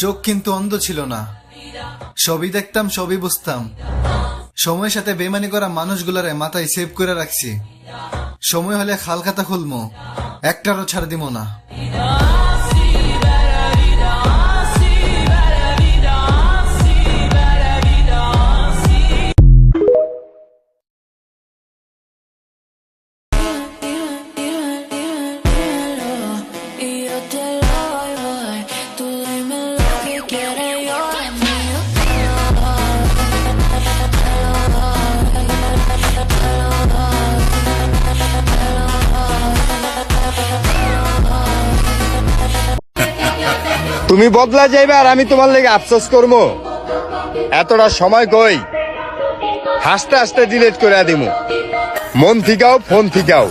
চোখ কিন্তু অন্ধ ছিল না, সবই দেখতাম, সবই বুঝতাম। সময়ের সাথে বেমানি করা মানুষগুলারে মাথায় সেভ করে রাখছি। সময় হলে খাল খাতা খুলমো, একটারও ছাড় দিব না। তুমি বদলা যাইবে আর আমি তোমার লেগে আফসোস করবো? এতটা সময় কই, হাসতে হাসতে ডিলিট করে দিমু। মন থিকাও, ফোন থিকাও।